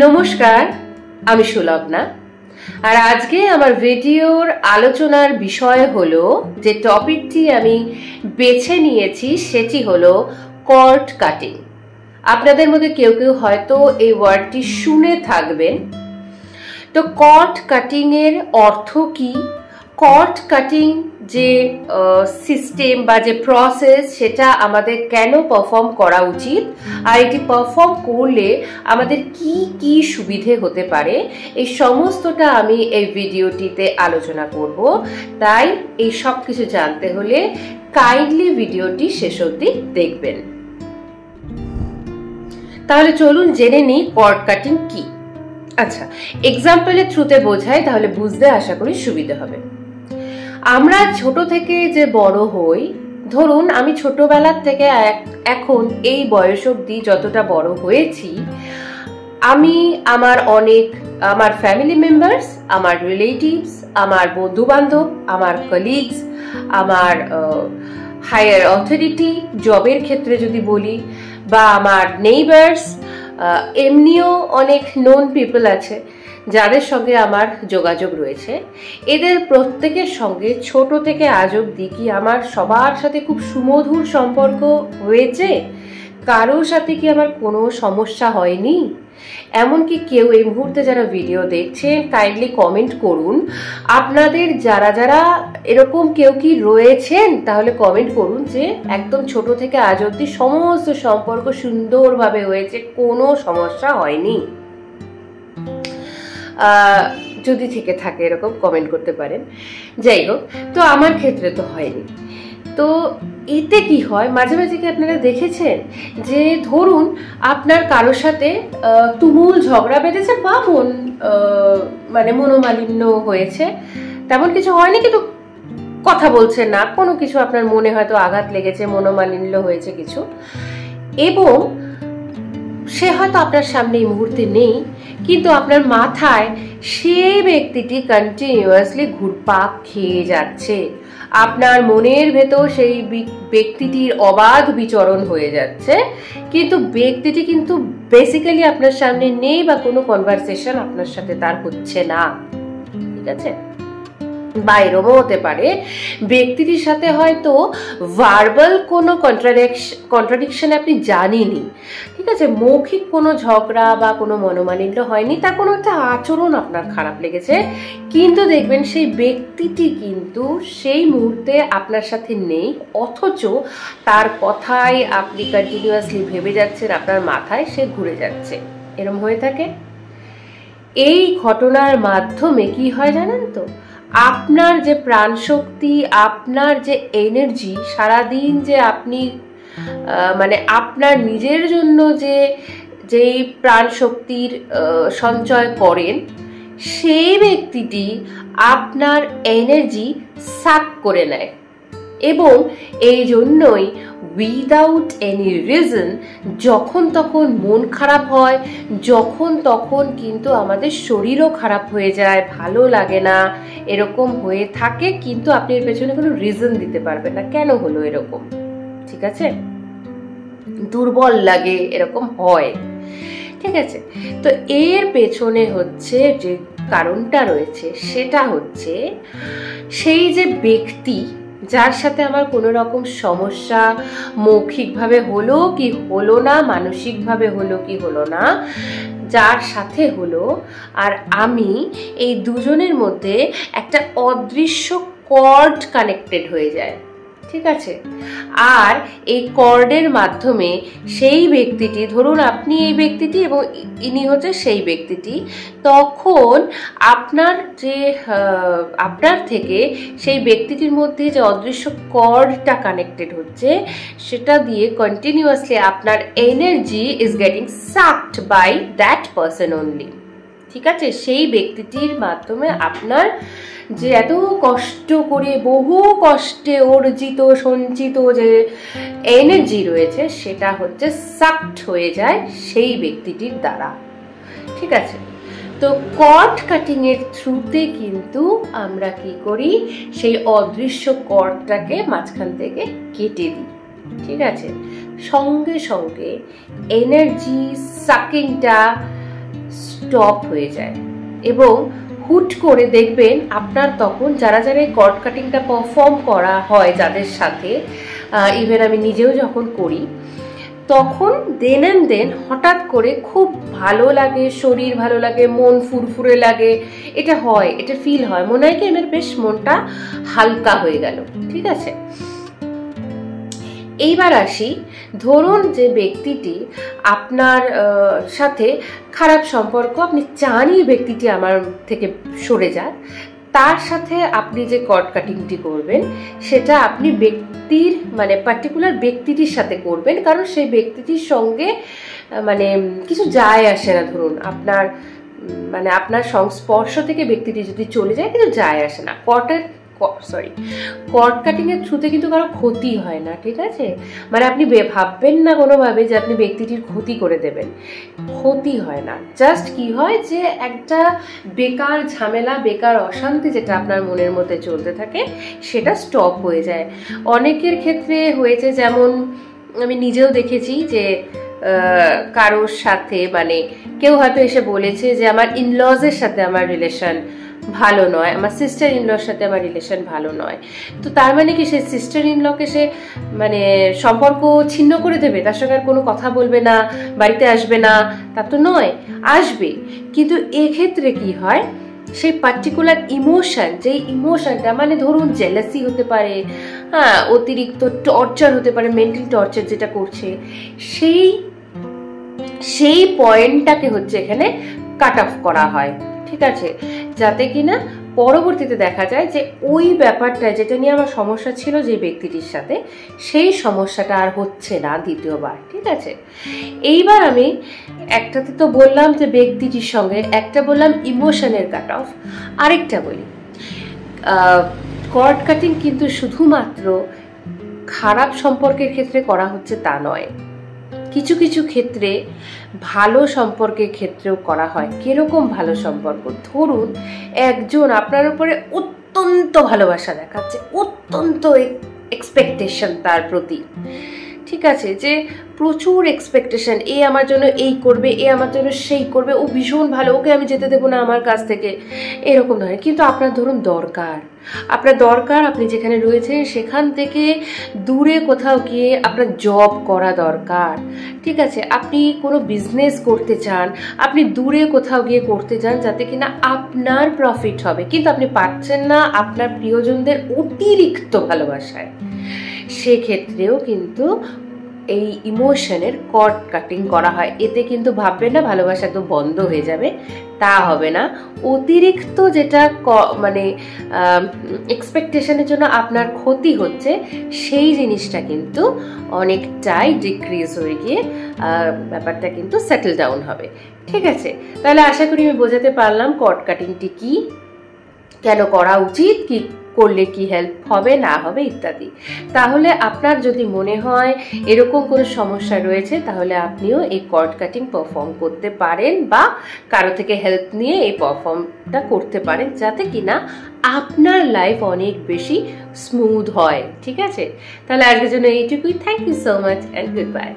নমস্কার, আমি সুলগ্না। আর আজকে আমার ভিডিওর আলোচনার বিষয় হলো, যে টপিকটি আমি বেছে নিয়েছি সেটি হলো কর্ড কাটিং। আপনাদের মধ্যে কেউ কেউ হয়তো এই ওয়ার্ডটি শুনে থাকবেন। তো কর্ড কাটিং এর অর্থ কি, কর্ড কাটিং যে সিস্টেম বা যে প্রসেস, সেটা আমাদের কেন পারফর্ম করা উচিত, আর এটি পারফর্ম করলে আমাদের কি কি সুবিধে হতে পারে, এই সমস্তটা আমি এই ভিডিওটিতে আলোচনা করব। তাই এই সব কিছু জানতে হলে কাইন্ডলি ভিডিওটি শেষ অবধি দেখবেন। তাহলে চলুন জেনে নিই কর্ড কাটিং কি। আচ্ছা, এক্সাম্পলের থ্রুতে বোঝাই, তাহলে বুঝতে আশা করি সুবিধা হবে। আমরা ছোট থেকে যে বড় হই, ধরুন আমি ছোটবেলার থেকে এখন এই বয়স অবধি যতটা বড় হয়েছি, আমি আমার ফ্যামিলি মেম্বার্স, আমার রিলেটিভস, আমার বন্ধু বান্ধব, আমার কলিগস, আমার হায়ার অথরিটি, জবের ক্ষেত্রে যদি বলি, বা আমার নেইবার্স, এমনিও অনেক নোন পিপল আছে যাদের সঙ্গে আমার যোগাযোগ রয়েছে। এদের প্রত্যেকের সঙ্গে ছোট থেকে আজ অবধি কি আমার সবার সাথে খুব সুমধুর সম্পর্ক হয়েছে? কারোর সাথে কি আমার কোনো সমস্যা হয়নি? এমনকি কেউ এই মুহূর্তে যারা ভিডিও দেখছেন, কাইন্ডলি কমেন্ট করুন আপনাদের যারা যারা এরকম কেউ কি রয়েছেন, তাহলে কমেন্ট করুন যে একদম ছোট থেকে আজ অবধি সমস্ত সম্পর্ক সুন্দরভাবে হয়েছে, কোনো সমস্যা হয়নি। যদি থেকে থাকে এরকম কমেন্ট করতে পারেন। যাই হোক, তো আমার ক্ষেত্রে তো হয়নি। তো এতে কি হয়, মাঝে মাঝে কি আপনারা দেখেছেন যে ধরুন আপনার কারোর সাথে তুমুল ঝগড়া বেঁধেছে বা মনোমালিন্য হয়েছে, তেমন কিছু হয়নি কিন্তু কথা বলছেন না, কোনো কিছু আপনার মনে হয়তো আঘাত লেগেছে, মনোমালিন্য হয়েছে কিছু, এবং সে হয়তো আপনার সামনে এই মুহূর্তে নেই, কিন্তু আপনার মাথায় সেই ব্যক্তিটি কন্টিনিউয়াসলি ঘুরপাক খেয়ে যাচ্ছে। আপনার মনের ভেতর সেই ব্যক্তিটির অবাধ বিচরণ হয়ে যাচ্ছে, কিন্তু ব্যক্তিটি কিন্তু বেসিক্যালি আপনার সামনে নেই বা কোনো কনভারসেশন আপনার সাথে তার হচ্ছে না। ঠিক আছে, বা এরকমও হতে পারে ব্যক্তিটির সাথে হয়তো ভার্বাল কোনো কন্ট্রাডিকশন আপনি জানেনই, ঠিক আছে, মৌখিক কোনো ঝগড়া বা কোনো মনোমালিন্য হয়নি, তার কোনো একটা আচরণ আপনার খারাপ লেগেছে, কিন্তু দেখবেন সেই ব্যক্তিটি কিন্তু সেই মুহূর্তে আপনার সাথে নেই, অথচ তার কথায় আপনি কন্টিনিউয়াসলি ভেবে যাচ্ছেন, আপনার মাথায় সে ঘুরে যাচ্ছে। এরম হয়ে থাকে। এই ঘটনার মাধ্যমে কি হয় জানেন তো, আপনার যে প্রাণশক্তি, আপনার যে এনার্জি, সারাদিন যে আপনি আপনার নিজের জন্য যেই প্রাণশক্তির সঞ্চয় করেন, সেই ব্যক্তিটি আপনার এনার্জি সাক করে নেয়। এবং এই জন্যই উইদাউট এনি রিজন যখন তখন মন খারাপ হয়, যখন তখন কিন্তু আমাদের শরীরও খারাপ হয়ে যায়, ভালো লাগে না, এরকম হয়ে থাকে, কিন্তু আপনি এর পেছনে কোনো রিজন দিতে পারবেন না কেন হলো এরকম। ঠিক আছে, দুর্বল লাগে, এরকম হয়। ঠিক আছে, তো এর পেছনে হচ্ছে যে কারণটা রয়েছে, সেটা হচ্ছে সেই যে ব্যক্তি যার সাথে আমার কোনো রকম সমস্যা মৌখিকভাবে হলো কি হলো না, মানসিকভাবে হলো কি হলো না, যার সাথে হলো, আর আমি, এই দুজনের মধ্যে একটা অদৃশ্য কর্ড কানেক্টেড হয়ে যায়। ঠিক আছে, আর এই কর্ডের মাধ্যমে সেই ব্যক্তিটি, ধরুন আপনি এই ব্যক্তিটি এবং ইনি হচ্ছে সেই ব্যক্তিটি, তখন আপনার থেকে সেই ব্যক্তিটির মধ্যে যে অদৃশ্য কর্ডটা কানেক্টেড হচ্ছে, সেটা দিয়ে কন্টিনিউয়াসলি আপনার energy is getting sucked by that person only. ঠিক আছে, সেই ব্যক্তিটির মাধ্যমে আপনার যে এত কষ্ট করে, বহু কষ্টে অর্জিত সঞ্চিত যে এনার্জি রয়েছে, সেটা হচ্ছে সাকড হয়ে যায় সেই ব্যক্তিটির দ্বারা। ঠিক আছে, তো কর্ড কাটিং এর থ্রুতে কিন্তু আমরা কি করি, সেই অদৃশ্য কর্ডটাকে মাঝখান থেকে কেটে দিই। ঠিক আছে, সঙ্গে সঙ্গে এনার্জি সাকিংটা স্টপ হয়ে যায় এবং হুট করে দেখবেন আপনার তখন যারা যারা এই কর্ড কাটিংটা পারফর্ম করা হয় যাদের সাথে, ইভেন আমি নিজেও যখন করি, তখন দেন অ্যান্ড দেন হঠাৎ করে খুব ভালো লাগে, শরীর ভালো লাগে, মন ফুরফুরে লাগে, এটা হয়, এটা ফিল হয়, মনে হয় কি আমার বেশ মনটা হালকা হয়ে গেল। ঠিক আছে, এইবার আসি, ধরুন যে ব্যক্তিটি আপনার সাথে খারাপ সম্পর্ক, আপনি চানই ব্যক্তিটি আমার থেকে সরে যাক, তার সাথে আপনি যে কর্ড কাটিংটি করবেন সেটা আপনি ব্যক্তির মানে পার্টিকুলার ব্যক্তিটির সাথে করবেন, কারণ সেই ব্যক্তিটির সঙ্গে মানে কিছু যায় আসে না। ধরুন আপনার মানে আপনার সংস্পর্শ থেকে ব্যক্তিটি যদি চলে যায় কিছু যায় আসে না। কর্ড কাটিং এর থ্রুতে কিন্তু কারো ক্ষতি হয় না। ঠিক আছে, মানে আপনি ভাববেন না কোনোভাবে যে আপনি ব্যক্তিটির ক্ষতি করে দেবেন, ক্ষতি হয় না। জাস্ট কি হয় যে একটা বেকার ঝামেলা, বেকার অশান্তি যেটা আপনার মনের মধ্যে চলতে থাকে সেটা স্টপ হয়ে যায়। অনেকের ক্ষেত্রে হয়েছে, যেমন আমি নিজেও দেখেছি যে কারোর সাথে মানে কেউ হয়তো এসে বলেছে যে আমার ইনলজের সাথে আমার রিলেশন ভালো নয়, আমার সিস্টার ইনলর সাথে আমার রিলেশন ভালো নয়। তো তার মানে কি সে সিস্টার ইনলকে সে মানে সম্পর্ক ছিন্ন করে দেবে, তার সঙ্গে আর কোনো কথা বলবে না, বাড়িতে আসবে না? তা তো নয়, আসবে। কিন্তু এক্ষেত্রে কি হয়, সেই পার্টিকুলার ইমোশন, যেই ইমোশনটা মানে ধরুন জেলাসি হতে পারে, হ্যাঁ, অতিরিক্ত টর্চার হতে পারে, মেন্টাল টর্চার যেটা করছে, সেই পয়েন্টটাকে হচ্ছে এখানে কাট অফ করা হয়। ঠিক আছে, যাতে কিনা পরবর্তীতে দেখা যায় যে ওই ব্যাপারটা যেটা নিয়ে আমার সমস্যা ছিল যে ব্যক্তিটির সাথে, সেই সমস্যাটা আর হচ্ছে না দ্বিতীয়বার। ঠিক আছে, এইবার আমি একটাতে তো বললাম যে ব্যক্তিটির সঙ্গে, একটা বললাম ইমোশনের কাট অফ, আরেকটা বলি কর্ড কাটিং কিন্তু শুধুমাত্র খারাপ সম্পর্কের ক্ষেত্রে করা হচ্ছে তা নয়, কিছু কিছু ক্ষেত্রে ভালো সম্পর্কের ক্ষেত্রেও করা হয়। কিরকম ভালো সম্পর্ক? ধরুন একজন আপনার উপরে অত্যন্ত ভালোবাসা দেখাচ্ছে, অত্যন্ত এক্সপেকটেশন তার প্রতি, ঠিক আছে, যে প্রচুর এক্সপেকটেশন, এ আমার জন্য এই করবে, এ আমার জন্য সেই করবে, ও ভীষণ ভালো, ওকে আমি যেতে দেবো না আমার কাছ থেকে, এরকম ধরনের। কিন্তু আপনার ধরুন দরকার, আপনি যেখানে রয়েছেন সেখান থেকে দূরে কোথাও গিয়ে আপনার জব করা দরকার। ঠিক আছে, আপনি কোনো বিজনেস করতে চান, আপনি দূরে কোথাও গিয়ে করতে চান যাতে কিনা আপনার প্রফিট হবে, কিন্তু আপনি পাচ্ছেন না আপনার প্রিয়জনদের অতিরিক্ত ভালোবাসায়। সেক্ষেত্রেও কিন্তু এই ইমোশনের কর্ড কাটিং করা হয়। এতে কিন্তু ভাববেন না ভালোবাসা একদম বন্ধ হয়ে যাবে, তা হবে না। অতিরিক্ত যেটা মানে এক্সপেকটেশনের জন্য আপনার ক্ষতি হচ্ছে, সেই জিনিসটা কিন্তু অনেকটাই ডিক্রিজ হয়ে গিয়ে ব্যাপারটা কিন্তু সেটেল ডাউন হবে। ঠিক আছে, তাহলে আশা করি আমি বোঝাতে পারলাম কর্ড কাটিংটি কি, কেন করা উচিত, কি করলে কি হেল্প হবে না হবে ইত্যাদি। তাহলে আপনার যদি মনে হয় এরকম কোনো সমস্যা রয়েছে, তাহলে আপনিও এই কর্ড কাটিং পারফর্ম করতে পারেন বা কারো থেকে হেল্প নিয়ে এই পারফর্মটা করতে পারেন, যাতে কিনা আপনার লাইফ অনেক বেশি স্মুথ হয়। ঠিক আছে, তাহলে আজকের জন্য এইটুকুই। Thank you so much and good bye.